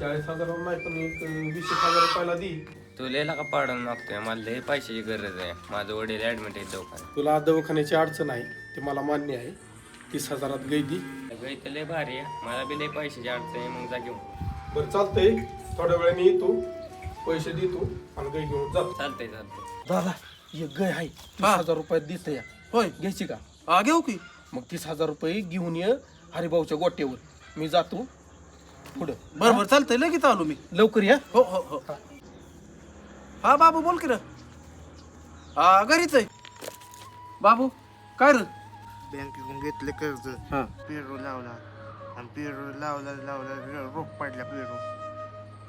40,000 नाही पण एक 20,000 रुपयाला दे. तू लिहिला का पाडून मागतोय, मला लय पैशाची गरज आहे. माझं वडील ऍडमिट आहे दवाखान्यात. तुला दवाखान्याची अडचण आहे ते मला मान्य आहे. 30,000 गै दे. गई तर लय भारी आहे, मला बी लय पैशाची अडचण आहे. मग जा घेऊन. बरं चालतंय, थोड्या वेळाने येतो, पैसे देतो आणि गै घेऊन जातो. चालतंय. दादा एक गै आहे 30,000 रुपयात देत या. होय घ्यायची का? हा घेऊ की. मग 30,000 रुपये घेऊन ये हरिभाऊच्या गोट्यावर. मी जातो पुढं. बरोबर चालतंय, लगेच आलो मी. लवकर या. हो हो हो. हा बाबू बोल की र. हा घरीच आहे. बाबू काय र? बँकेतून घेतले कर्ज, हा पेरू लावला आणि पेरू लावला रोग पडला पेरू.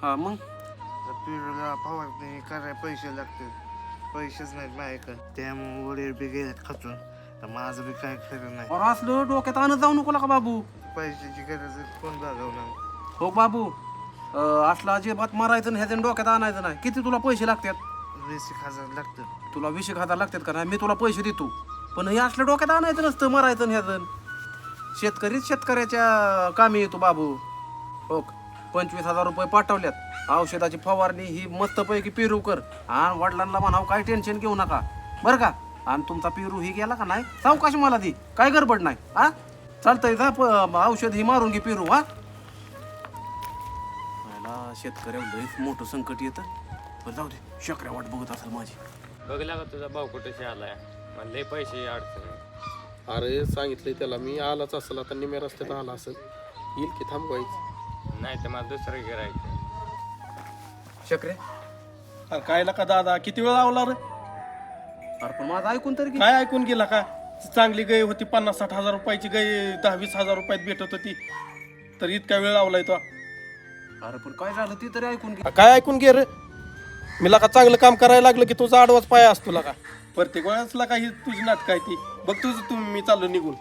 हा मग तर पेरूला फवारणी करायला पैसे लागतात, पैसेच नाहीत माझ्याकडे. त्यामुळे वडील बी गेल्यात खचून, तर माझं बी काय खरं नाही. अरे असलं डोक्यात आणत जाऊ नको का बाबू. पैशाची गरज आहे, कोण जागवणार? हो बाबू, असला अजिबात मारायचं नाही, ह्याच्या डोक्यात आणायचं नाही. किती तुला पैसे लागतात? 20,000 लागतात. तुला 20,000 लागतात का नाही? मी तुला पैसे देतो, पण हे असल्या डोक्यात आणायचं नसतं, मारायचं ह्याचं. शेतकरीच शेतकऱ्याच्या कामी येतो बाबू. हो 25,000 रुपये पाठवल्यात. औषधाची फवारणी ही मस्तपैकी पेरू कर आणि वडिलांना म्हणावं काय टेन्शन घेऊ नका बरं का. आणि तुमचा पेरू ही गेला का नाही सावकाश मला दे, काय गडबड नाही. हा चालतंय जा, औषध ही मारून घे पेरू. हा मला शेतकऱ्याला लईच मोठं संकट येतं. बरं जाऊ दे, शकऱ्या वाट बघत असेल माझी. बघला का तुझा भाऊ कुठेशी आलाय, मला लय पैशाची अडचण आहे. अरे सांगितलंय त्याला मी, आलाच असेल आता निम्या रस्त्यात आला असेल, येईल की थांबवायचं. नाही तर मला दुसरं गिरायचं. शकरे अरे काय का दादा किती वेळ लावला रे? अरे पण माझं ऐकून तरी घे. काय ऐकून गेला का? चांगली गाय होती, 50-60 हजार रुपयाची गाय 10-20 रुपयात भेटत होती, तर इतका वेळ लावलाय तो. अरे पण काय झालं ती तरी ऐकून घे. काय ऐकून घे रे? मी का चांगलं काम करायला लागलं की तुझा आडवाच पाय असतो का? प्रत्येक वेळेस का ही तुझी नाटक आहे ती. बघ तुझं मी चाललो निघून.